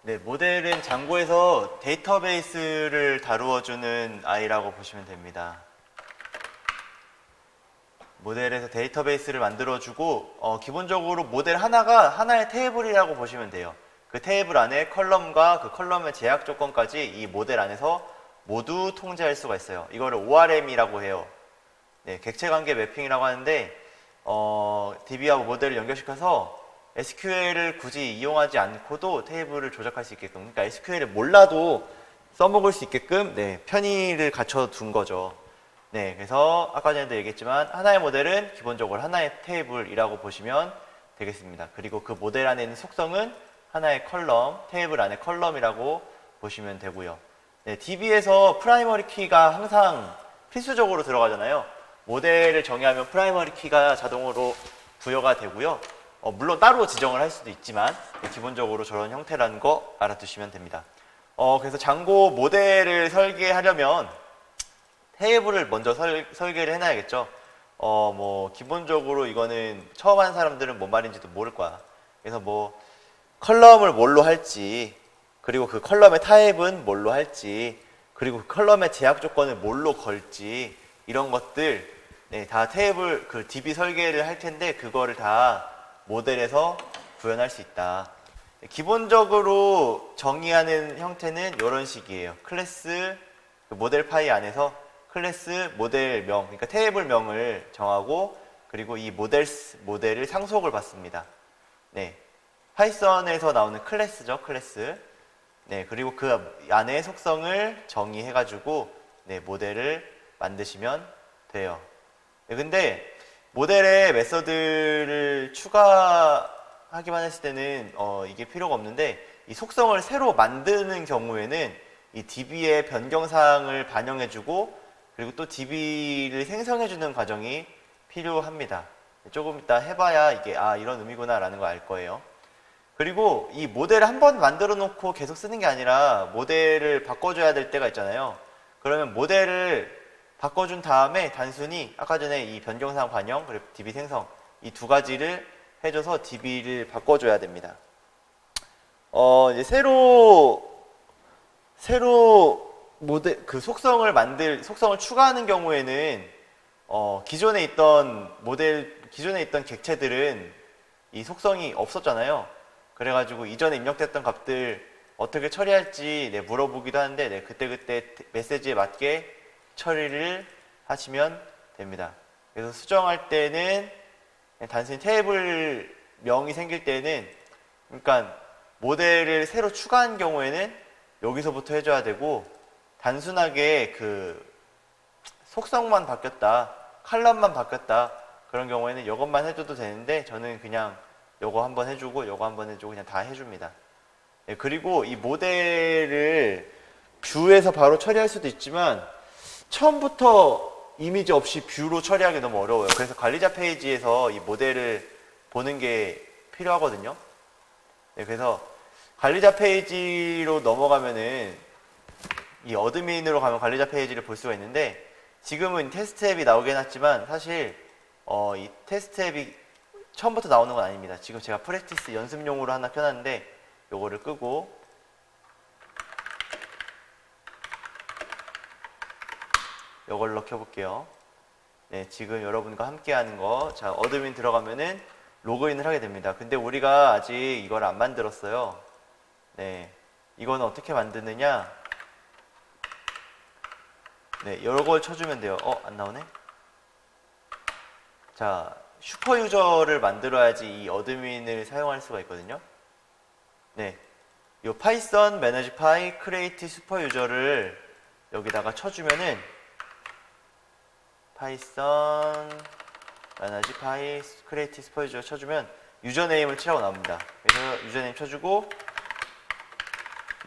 네, 모델은 장고에서 데이터베이스를 다루어주는 아이라고 보시면 됩니다. 모델에서 데이터베이스를 만들어주고 기본적으로 모델 하나가 하나의 테이블이라고 보시면 돼요. 그 테이블 안에 컬럼과 그 컬럼의 제약 조건까지 이 모델 안에서 모두 통제할 수가 있어요. 이거를 ORM이라고 해요. 네, 객체관계 매핑이라고 하는데 DB와 모델을 연결시켜서 SQL을 굳이 이용하지 않고도 테이블을 조작할 수 있게끔, 그러니까 SQL을 몰라도 써먹을 수 있게끔 편의를 갖춰둔 거죠. 네, 그래서 아까 전에도 얘기했지만 하나의 모델은 기본적으로 하나의 테이블이라고 보시면 되겠습니다. 그리고 그 모델 안에 있는 속성은 하나의 컬럼, 테이블 안에 컬럼이라고 보시면 되고요. 네, DB에서 프라이머리 키가 항상 필수적으로 들어가잖아요. 모델을 정의하면 프라이머리 키가 자동으로 부여가 되고요. 물론 따로 지정을 할 수도 있지만 기본적으로 저런 형태라는 거 알아두시면 됩니다. 그래서 장고 모델을 설계하려면 테이블을 먼저 설계를 해놔야겠죠. 뭐 기본적으로 이거는 처음 하는 사람들은 뭔 말인지도 모를 거야. 그래서 뭐 컬럼을 뭘로 할지, 그리고 그 컬럼의 타입은 뭘로 할지, 그리고 그 컬럼의 제약 조건을 뭘로 걸지, 이런 것들 다 테이블 그 DB 설계를 할 텐데 그거를 다 모델에서 구현할 수 있다. 기본적으로 정의하는 형태는 이런 식이에요. 클래스 그 모델 파이 안에서 클래스 모델명, 그러니까 테이블명을 정하고, 그리고 이 모델을 상속을 받습니다. 네, 파이썬에서 나오는 클래스죠, 클래스. 네, 그리고 그 안에 속성을 정의해가지고 모델을 만드시면 돼요. 네, 근데 모델에 메서드를 추가하기만 했을 때는 이게 필요가 없는데, 이 속성을 새로 만드는 경우에는 이 DB의 변경사항을 반영해주고, 그리고 또 DB를 생성해주는 과정이 필요합니다. 조금 이따 해봐야 이게 이런 의미구나 라는 걸 알 거예요. 그리고 이 모델을 한번 만들어 놓고 계속 쓰는 게 아니라 모델을 바꿔줘야 될 때가 있잖아요. 그러면 모델을 바꿔준 다음에 단순히 아까 전에 이 변경사항 반영 그리고 DB 생성 이 두 가지를 해줘서 DB를 바꿔줘야 됩니다. 이제 새로 모델 그 속성을 추가하는 경우에는 기존에 있던 객체들은 이 속성이 없었잖아요. 그래가지고 이전에 입력됐던 값들 어떻게 처리할지 물어보기도 하는데 그때그때 메시지에 맞게 처리를 하시면 됩니다. 그래서 수정할 때는 단순히 테이블 명이 생길 때는, 그러니까 모델을 새로 추가한 경우에는 여기서부터 해줘야 되고, 단순하게 그 속성만 바뀌었다, 컬럼만 바뀌었다 그런 경우에는 이것만 해줘도 되는데, 저는 그냥 요거 한번 해주고 요거 한번 해주고 그냥 다 해줍니다. 그리고 이 모델을 뷰에서 바로 처리할 수도 있지만 처음부터 이미지 없이 뷰로 처리하기 너무 어려워요. 그래서 관리자 페이지에서 이 모델을 보는 게 필요하거든요. 그래서 관리자 페이지로 넘어가면은 이 어드민으로 가면 관리자 페이지를 볼 수가 있는데, 지금은 테스트 앱이 나오게 해놨지만 사실 이 테스트 앱이 처음부터 나오는 건 아닙니다. 지금 제가 프랙티스 연습용으로 하나 켜놨는데 요거를 끄고 요걸로 켜볼게요. 네, 지금 여러분과 함께 하는 거, 자, 어드민 들어가면은 로그인을 하게 됩니다. 근데 우리가 아직 이걸 안 만들었어요. 네, 이거는 어떻게 만드느냐? 네, 이걸 쳐주면 돼요. 안 나오네? 자, 슈퍼 유저를 만들어야지 이 어드민을 사용할 수가 있거든요. 네, 이 파이썬 매니지 파이 크리에이트 슈퍼 유저를 여기다가 쳐주면은 파이썬 매니지 파이 크리에이트 슈퍼 유저 쳐주면 유저네임을 치라고 나옵니다. 그래서 유저네임 쳐주고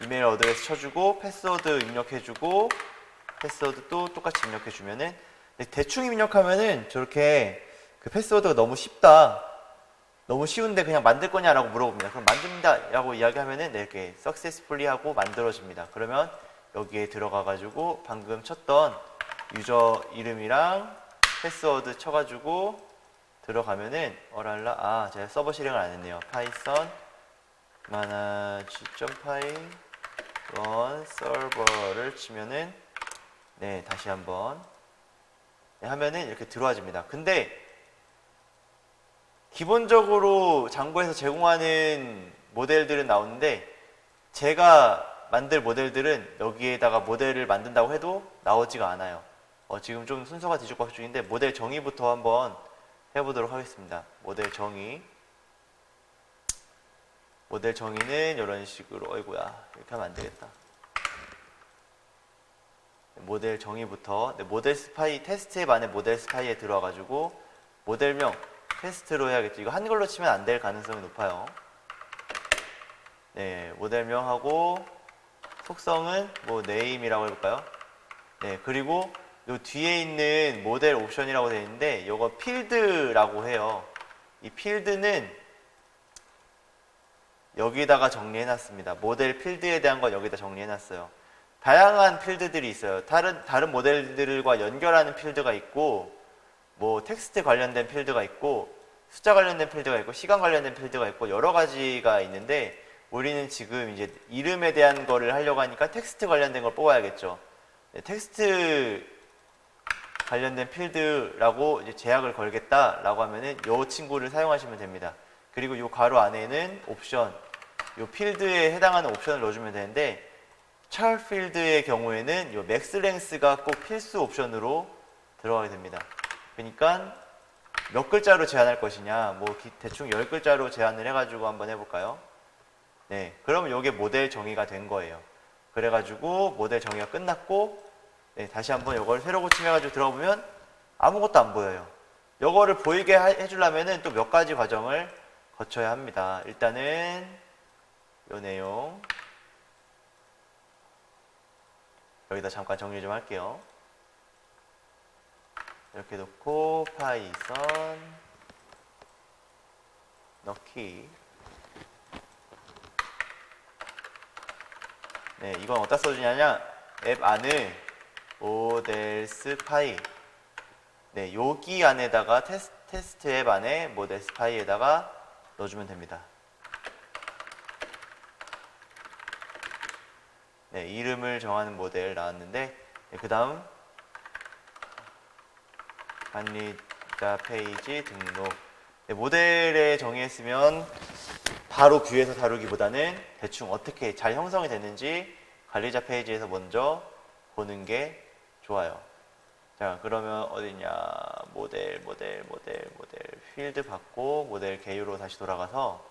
이메일 어드레스 쳐주고 패스워드 입력해주고 패스워드 또 똑같이 입력해주면은, 대충 입력하면은 저렇게 그 패스워드가 너무 쉽다, 너무 쉬운데 그냥 만들 거냐라고 물어봅니다. 그럼 만듭니다 라고 이야기하면은 이렇게 successfully 하고 만들어집니다. 그러면 여기에 들어가가지고 방금 쳤던 유저 이름이랑 패스워드 쳐가지고 들어가면은 제가 서버 실행을 안 했네요. 파이썬 g.py run server를 치면은 네, 다시 한번 네, 하면은 이렇게 들어와집니다. 근데 기본적으로 장고에서 제공하는 모델들은 나오는데 제가 만들 모델들은 여기에다가 모델을 만든다고 해도 나오지가 않아요. 지금 좀 순서가 뒤죽박죽 중인데 모델 정의부터 한번 해보도록 하겠습니다. 모델 정의. 모델 정의는 이런 식으로, 어이구야, 이렇게 하면 안 되겠다. 모델 정의부터, 네, 모델 스파이, 테스트 앱 안에 모델 스파이에 들어와가지고 모델명 테스트로 해야겠죠. 이거 한글로 치면 안 될 가능성이 높아요. 네, 모델명하고 속성은 뭐 name이라고 해볼까요? 네, 그리고 요 뒤에 있는 모델 옵션이라고 되어 있는데 이거 필드라고 해요. 이 필드는 여기다가 정리해놨습니다. 모델 필드에 대한 건 여기다 정리해놨어요. 다양한 필드들이 있어요. 다른 모델들과 연결하는 필드가 있고, 뭐 텍스트 관련된 필드가 있고, 숫자 관련된 필드가 있고, 시간 관련된 필드가 있고, 여러 가지가 있는데, 우리는 지금 이제 이름에 대한 거를 하려고 하니까 텍스트 관련된 걸 뽑아야겠죠. 네, 텍스트 관련된 필드라고 이제 제약을 걸겠다라고 하면은 이 친구를 사용하시면 됩니다. 그리고 이 가로 안에는 옵션, 이 필드에 해당하는 옵션을 넣어주면 되는데, char 필드의 경우에는 이 max length가 꼭 필수 옵션으로 들어가게 됩니다. 그러니까 몇 글자로 제한할 것이냐, 뭐 대충 10글자로 제한을 해가지고 한번 해볼까요? 네, 그러면 이게 모델 정의가 된 거예요. 그래가지고 모델 정의가 끝났고, 네, 다시 한번 이걸 새로 고침해가지고 들어보면 아무것도 안 보여요. 이거를 보이게 해주려면은 또 몇 가지 과정을 거쳐야 합니다. 일단은 이 내용 여기다 잠깐 정리 좀 할게요. 이렇게 놓고 파이썬 넣기. 네, 이건 어디다 써주냐냐, 앱 안에 모델 스파이, 네, 여기 안에다가 테스트 앱 안에 모델 스파이에다가 넣어주면 됩니다. 네, 이름을 정하는 모델 나왔는데, 네, 그 다음 관리자 페이지 등록. 네, 모델에 정의했으면 바로 뷰에서 다루기보다는 대충 어떻게 잘 형성이 됐는지 관리자 페이지에서 먼저 보는 게 좋아요. 자, 그러면 어디냐, 모델 필드 받고 모델 개요로 다시 돌아가서,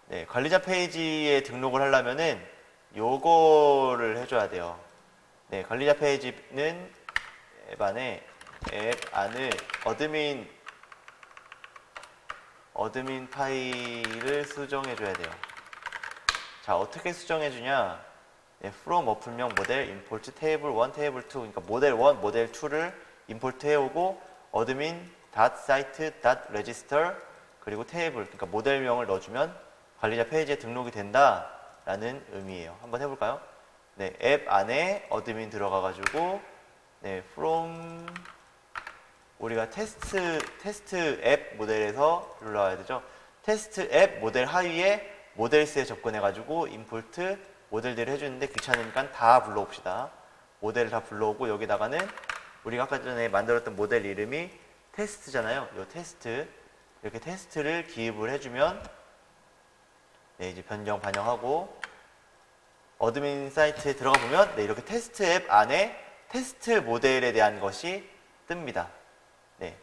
네, 관리자 페이지에 등록을 하려면은 요거를 해줘야 돼요. 네, 관리자 페이지는 앱 안을 어드민 파일을 수정해줘야 돼요. 자, 어떻게 수정해주냐? 네, from 어플명 모델 import table 1, table 2, 그러니까 모델 1, 모델 2를 임포트 해오고 admin.site.register 그리고 테이블, 그러니까 모델명을 넣어주면 관리자 페이지에 등록이 된다라는 의미예요. 한번 해볼까요? 네, 앱 안에 admin 들어가가지고, 네, from 우리가 테스트 앱 모델에서 올라와야 되죠. 테스트 앱 모델 하위에 모델스에 접근해가지고 임포트 모델들을 해주는데 귀찮으니까 다 불러옵시다. 모델을 다 불러오고 여기다가는 우리가 아까 전에 만들었던 모델 이름이 테스트잖아요. 이 테스트, 이렇게 테스트를 기입을 해주면, 네, 이제 변경 반영하고 어드민 사이트에 들어가 보면, 네, 이렇게 테스트 앱 안에 테스트 모델에 대한 것이 뜹니다. 네.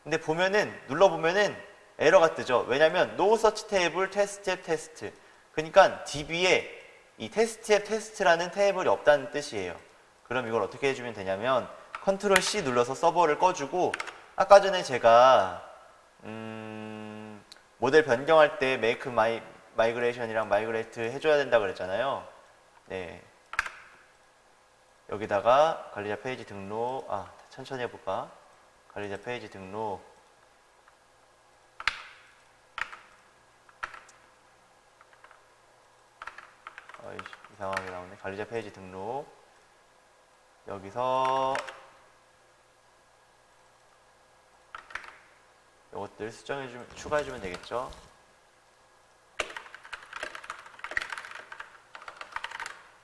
근데 보면은, 눌러보면은 에러가 뜨죠. 왜냐면 no such table test 앱 테스트. 그러니까 DB에 이 테스트 앱 테스트라는 테이블이 없다는 뜻이에요. 그럼 이걸 어떻게 해주면 되냐면 컨트롤 C 눌러서 서버를 꺼주고, 아까 전에 제가 모델 변경할 때 make migration이랑 migrate 해줘야 된다고 그랬잖아요. 네. 여기다가 관리자 페이지 등록, 천천히 해볼까? 관리자 페이지 등록. 이상하게 나오네. 관리자 페이지 등록. 여기서 이것들 추가해주면 되겠죠.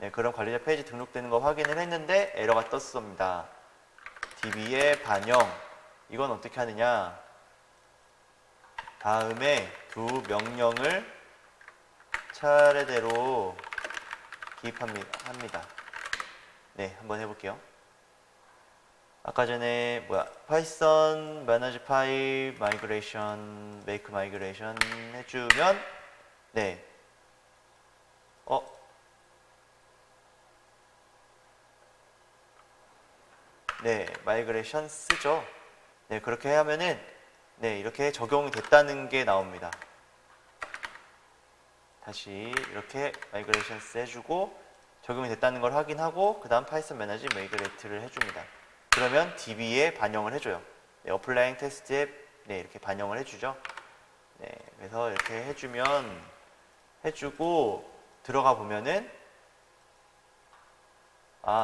네, 그럼 관리자 페이지 등록되는 거 확인을 했는데 에러가 떴습니다. DB의 반영. 이건 어떻게 하느냐? 다음에 두 명령을 차례대로 기입합니다. 네, 한번 해볼게요. 아까 전에 Python manage file migration, make migration 해주면 네, 네, migration 쓰죠. 네, 그렇게 하면은 네, 이렇게 적용이 됐다는 게 나옵니다. 다시 이렇게 migrations 해주고 적용이 됐다는 걸 확인하고 그 다음 Python manage migrate를 해줍니다. 그러면 DB에 반영을 해줘요. 네, applying test에 네, 이렇게 반영을 해주죠. 네, 그래서 이렇게 해주고 들어가 보면은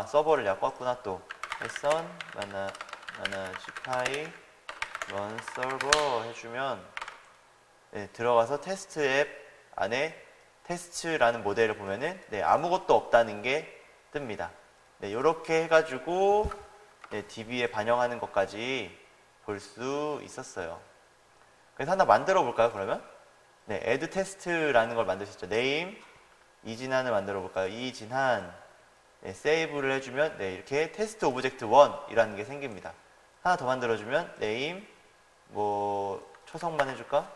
서버를 내가 껐구나 또. Python manage file run server 해주면 네, 들어가서 테스트 앱 안에 테스트라는 모델을 보면은 네, 아무것도 없다는 게 뜹니다. 네, 이렇게 해가지고 네, DB에 반영하는 것까지 볼 수 있었어요. 그래서 하나 만들어 볼까요, 그러면? 네, add test라는 걸 만들 수 있죠. name 이진한을 만들어 볼까요? 이진한 네, 세이브를 해주면 네, 이렇게 테스트 오브젝트 1이라는 게 생깁니다. 하나 더 만들어주면 name 초성만 해줄까?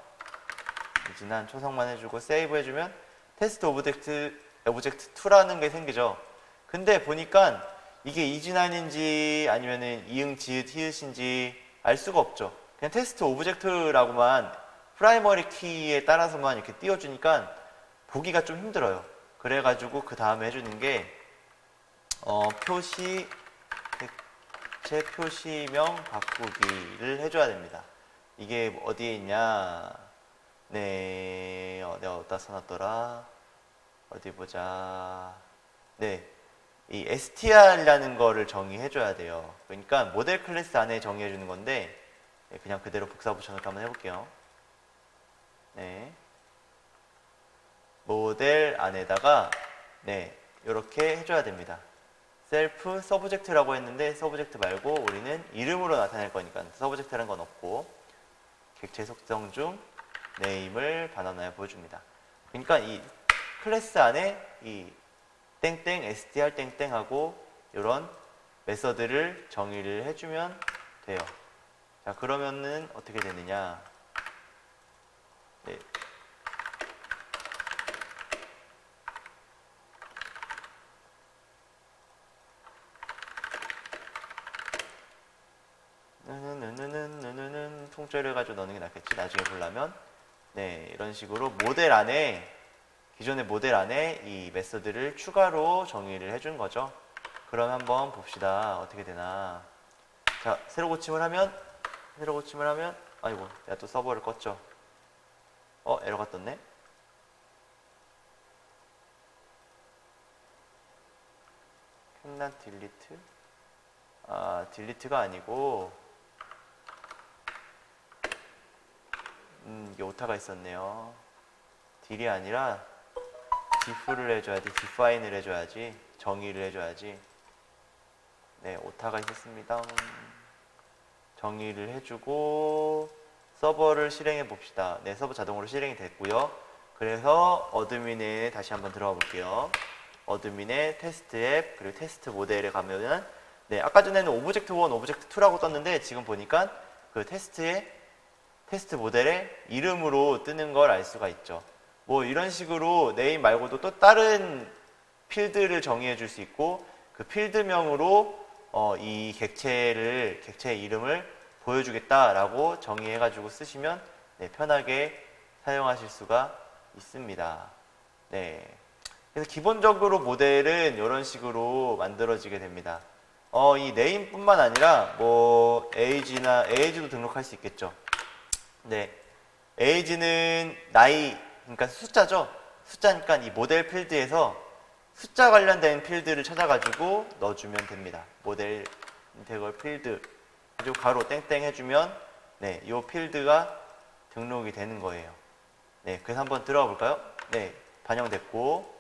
이진한 초성만 해주고 세이브 해주면 테스트 오브젝트 2라는 게 생기죠. 근데 보니까 이게 이진한인지 아니면은 이응, 지읒, 히읗인지 알 수가 없죠. 그냥 테스트 오브젝트라고만 프라이머리 키에 따라서만 이렇게 띄워주니까 보기가 좀 힘들어요. 그래가지고 그 다음에 해주는 게 객체 표시명 바꾸기를 해줘야 됩니다. 이게 어디에 있냐? 네, 내가 어디다 써놨더라? 어디 보자. 네, 이 str이라는 거를 정의해줘야 돼요. 그러니까 모델 클래스 안에 정의해주는 건데 네, 그냥 그대로 복사 붙여놓고 한번 해볼게요. 네, 모델 안에다가 네, 이렇게 해줘야 됩니다. 셀프 서브젝트라고 했는데 서브젝트 말고 우리는 이름으로 나타낼 거니까 서브젝트라는 건 없고 객체 속성 중 name을 반환하여 보여줍니다. 그러니까 이 클래스 안에 이 땡땡 str 땡땡하고 이런 메서드를 정의를 해주면 돼요. 자, 그러면은 어떻게 되느냐? 네. 통째로 해가지고 넣는 게 낫겠지. 나중에 보려면 네, 이런 식으로 모델 안에 기존의 모델 안에 이 메서드를 추가로 정의를 해준 거죠. 그럼 한번 봅시다. 어떻게 되나. 자, 새로 고침을 하면 아이고, 내가 또 서버를 껐죠. 에러가 떴네. 캔난 딜리트? 딜리트가 아니고 이게 오타가 있었네요. 딜이 아니라 diff를 해줘야지, define을 해줘야지, 정의를 해줘야지. 네, 오타가 있었습니다. 정의를 해주고 서버를 실행해 봅시다. 네, 서버 자동으로 실행이 됐고요. 그래서 어드민에 다시 한번 들어가 볼게요. 어드민의 테스트 앱 그리고 테스트 모델에 가면은 네, 아까 전에는 오브젝트 1, 오브젝트 2라고 떴는데 지금 보니까 그 테스트 모델의 이름으로 뜨는 걸 알 수가 있죠. 뭐 이런 식으로 네임 말고도 또 다른 필드를 정의해 줄 수 있고 그 필드명으로 이 객체의 이름을 보여주겠다라고 정의해 가지고 쓰시면 네, 편하게 사용하실 수가 있습니다. 네. 그래서 기본적으로 모델은 이런 식으로 만들어지게 됩니다. 이 네임뿐만 아니라 뭐 age도 등록할 수 있겠죠. 네, age는 나이, 그러니까 숫자죠. 숫자니까 이 모델 필드에서 숫자 관련된 필드를 찾아가지고 넣어주면 됩니다. 모델 인테그럴 필드 그리고 가로 땡땡 해주면 네, 이 필드가 등록이 되는 거예요. 네, 그래서 한번 들어가 볼까요? 네, 반영됐고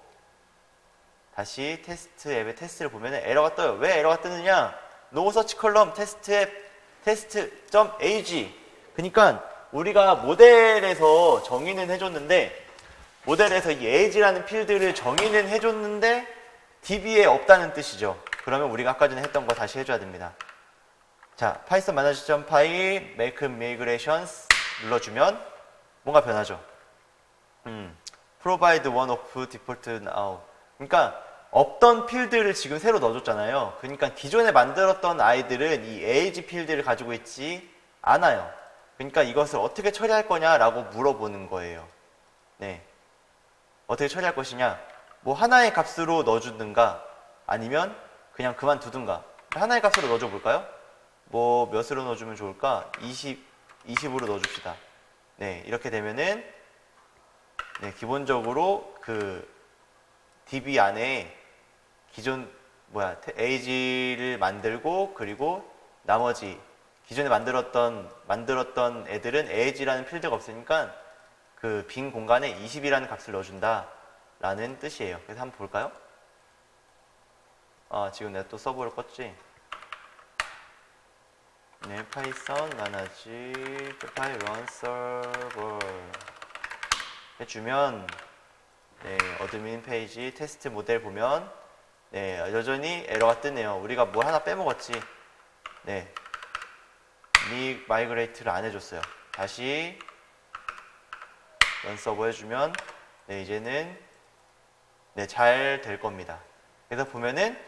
다시 테스트 앱의 테스트를 보면 에러가 떠요. 왜 에러가 뜨느냐? no search column 테스트 앱 test.ag. 그러니까 우리가 모델에서 정의는 해줬는데, 모델에서 이 age라는 필드를 정의는 해줬는데 db에 없다는 뜻이죠. 그러면 우리가 아까 전에 했던 거 다시 해줘야 됩니다. 자, python manager.py make migrations 눌러주면 뭔가 변하죠. provide one of default now. 그러니까 없던 필드를 지금 새로 넣어줬잖아요. 그러니까 기존에 만들었던 아이들은 이 age 필드를 가지고 있지 않아요. 그러니까 이것을 어떻게 처리할 거냐라고 물어보는 거예요. 네, 어떻게 처리할 것이냐? 뭐 하나의 값으로 넣어주든가 아니면 그냥 그만두든가. 하나의 값으로 넣어줘 볼까요? 뭐 몇으로 넣어주면 좋을까? 20으로 넣어줍시다. 네, 이렇게 되면은 네, 기본적으로 그 DB 안에 기존 age를 만들고, 그리고 나머지 기존에 만들었던 애들은 age라는 필드가 없으니까 그 빈 공간에 20이라는 값을 넣어준다 라는 뜻이에요. 그래서 한번 볼까요? 아, 지금 내가 또 서버를 껐지? 네, python manager run server 해주면, 네, 어드민 페이지 테스트 모델 보면, 네, 여전히 에러가 뜨네요. 우리가 뭐 하나 빼먹었지? 네, 마이그레이트를 안 해줬어요. 다시 런 서버 해주면, 네, 이제는 네, 잘 될 겁니다. 그래서 보면은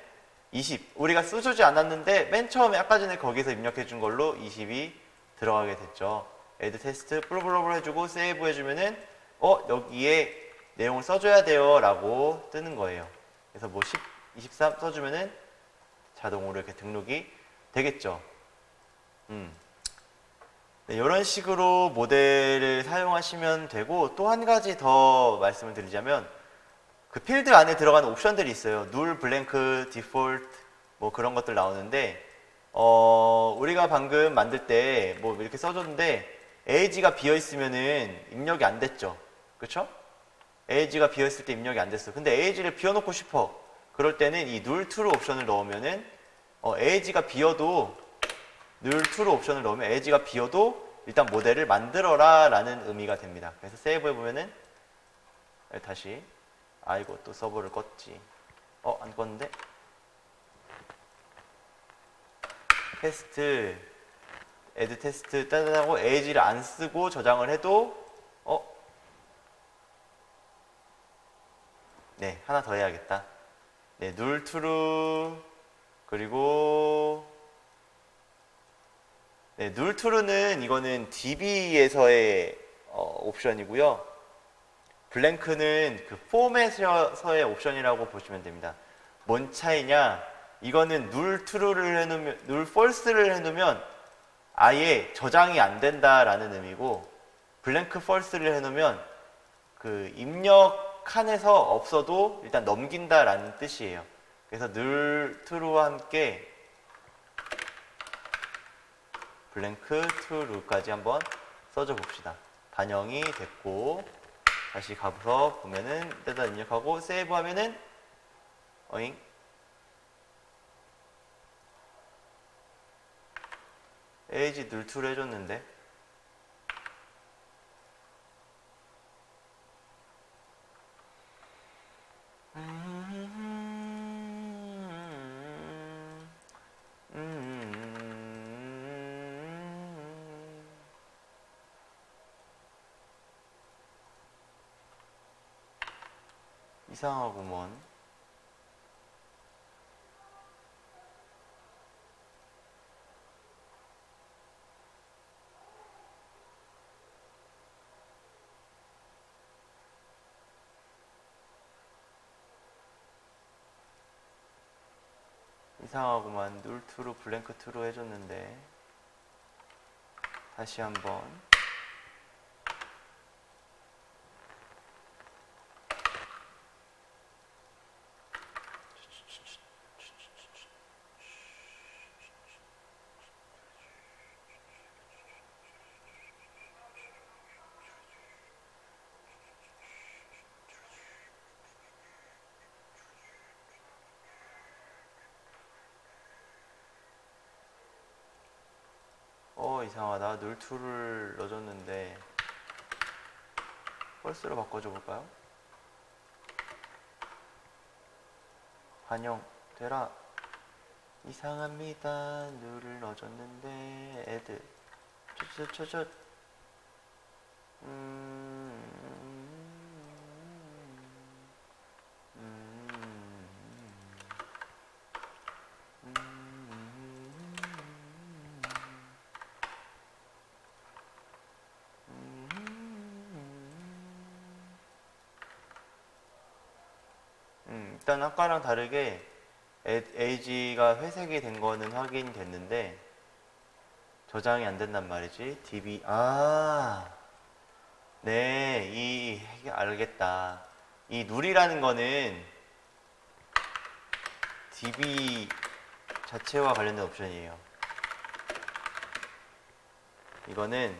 20, 우리가 써주지 않았는데 맨 처음에 아까 전에 거기서 입력해 준 걸로 20이 들어가게 됐죠. add 테스트 블루블루블 해주고 세이브 해주면은 여기에 내용을 써줘야 돼요 라고 뜨는 거예요. 그래서 뭐 10, 23 써주면은 자동으로 이렇게 등록이 되겠죠. 네, 이런 식으로 모델을 사용하시면 되고, 또 한 가지 더 말씀을 드리자면, 그 필드 안에 들어가는 옵션들이 있어요. null, blank, default 뭐 그런 것들 나오는데, 우리가 방금 만들 때 뭐 이렇게 써줬는데 age가 비어 있으면은 입력이 안 됐죠. 그렇죠? age가 비어 있을 때 입력이 안 됐어. 근데 age를 비워놓고 싶어. 그럴 때는 이 null true 옵션을 넣으면은 age가 비어도 null true 옵션을 넣으면 age가 비어도 일단 모델을 만들어라 라는 의미가 됩니다. 그래서 세이브 해보면은 다시, 아이고 또 서버를 껐지. 안 껐는데? 테스트 add 테스트 따다하고 age를 안 쓰고 저장을 해도 네, 하나 더 해야겠다. 네, null true, 그리고 네, null true는 이거는 DB에서의 옵션이고요. 블랭크는 그 포맷에서의 옵션이라고 보시면 됩니다. 뭔 차이냐? 이거는 null true를 해놓으면, null false를 해놓으면 아예 저장이 안 된다라는 의미고, 블랭크 false를 해놓으면 그 입력 칸에서 없어도 일단 넘긴다라는 뜻이에요. 그래서 null true와 함께 블랭크 true까지 한번 써줘 봅시다. 반영이 됐고, 다시 가서 보면은 데이터 입력하고 세이브 하면은 어잉? age null true 해줬는데 이상하구먼. 이상하구만. null true, 블랭크 true 해줬는데 다시 한번 이상하다. null2를 넣어줬는데 false로 바꿔줘 볼까요? 반영되라. 이상합니다. null을 넣어줬는데 add 쩌쩌쩌쩌. 일단 아까랑 다르게 age가 회색이 된 거는 확인됐는데 저장이 안 된단 말이지. db 네, 알겠다. 이 null이라는 거는 db 자체와 관련된 옵션이에요. 이거는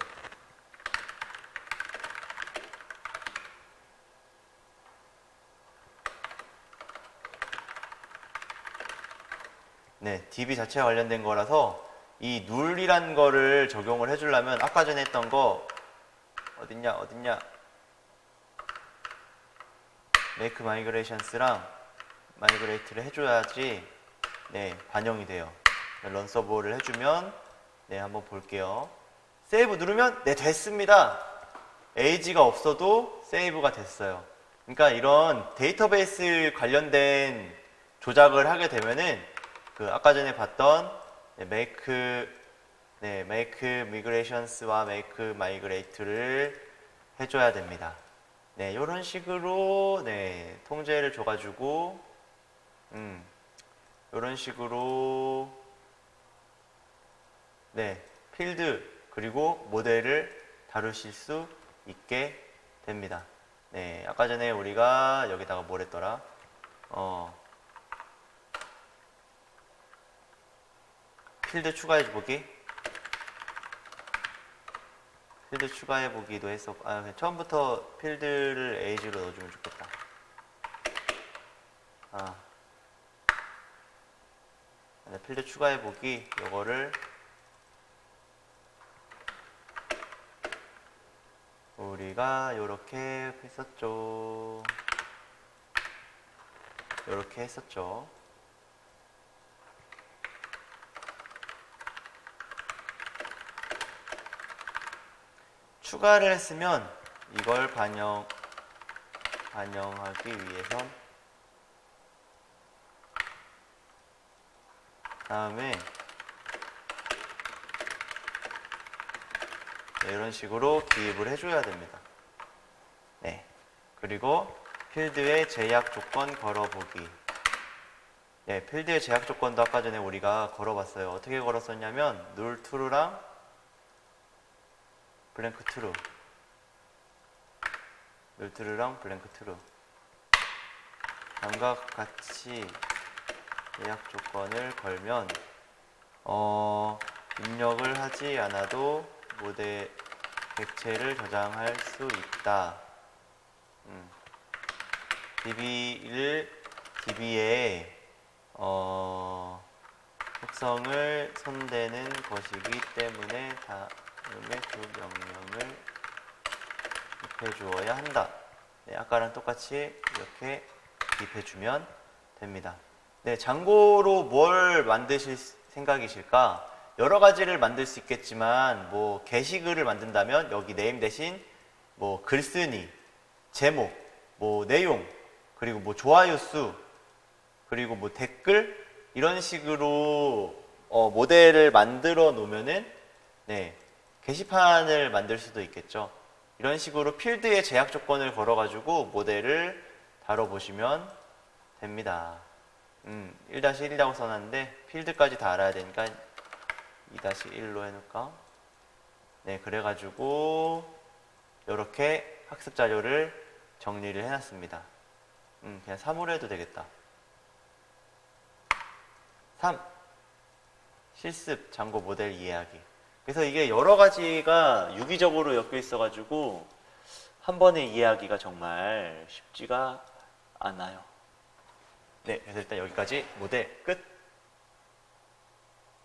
네, db 자체와 관련된 거라서 이 null이라는 거를 적용을 해주려면 아까 전에 했던 거 어딨냐 make migrations랑 migrate를 해줘야지 네, 반영이 돼요. run 서버를 해주면 네, 한번 볼게요. 세이브 누르면 네, 됐습니다. age가 없어도 세이브가 됐어요. 그러니까 이런 데이터베이스 관련된 조작을 하게 되면은 그 아까 전에 봤던 make migrations와 make migrate를 해줘야 됩니다. 네, 이런 식으로 네, 통제를 줘가지고 이런 식으로 네, 필드 그리고 모델을 다루실 수 있게 됩니다. 네, 아까 전에 우리가 여기다가 뭘 했더라? 필드 추가해보기? 필드 추가해보기도 했었고, 처음부터 필드를 age로 넣어주면 좋겠다. 필드 추가해보기, 요거를 우리가 요렇게 했었죠. 요렇게 했었죠. 추가를 했으면 이걸 반영하기 위해선 다음에 네, 이런 식으로 기입을 해줘야 됩니다. 네, 그리고 필드의 제약 조건 걸어보기. 네, 필드의 제약 조건도 아까 전에 우리가 걸어봤어요. 어떻게 걸었었냐면 null true랑 blank true, null true랑 blank true 다음과 같이 제약 조건을 걸면 입력을 하지 않아도 모델 객체를 저장할 수 있다. DB의 속성을 손대는 것이기 때문에 다음에 그 명령을 입해 주어야 한다. 네, 아까랑 똑같이 이렇게 입해 주면 됩니다. 네, 장고로 뭘 만드실 생각이실까? 여러 가지를 만들 수 있겠지만 뭐 게시글을 만든다면 여기 네임 대신 뭐 글쓴이, 제목, 뭐 내용, 그리고 뭐 좋아요 수, 그리고 뭐 댓글 이런 식으로 모델을 만들어 놓으면은 네, 게시판을 만들 수도 있겠죠. 이런 식으로 필드에 제약 조건을 걸어 가지고 모델을 다뤄 보시면 됩니다. 1-1이라고 써놨는데 필드까지 다 알아야 되니까 2-1로 해놓을까? 네, 그래가지고 이렇게 학습 자료를 정리를 해놨습니다. 그냥 3으로 해도 되겠다. 3. 실습 장고 모델 이해하기. 그래서 이게 여러 가지가 유기적으로 엮여 있어가지고 한 번에 이해하기가 정말 쉽지가 않아요. 네, 그래서 일단 여기까지 모델 끝.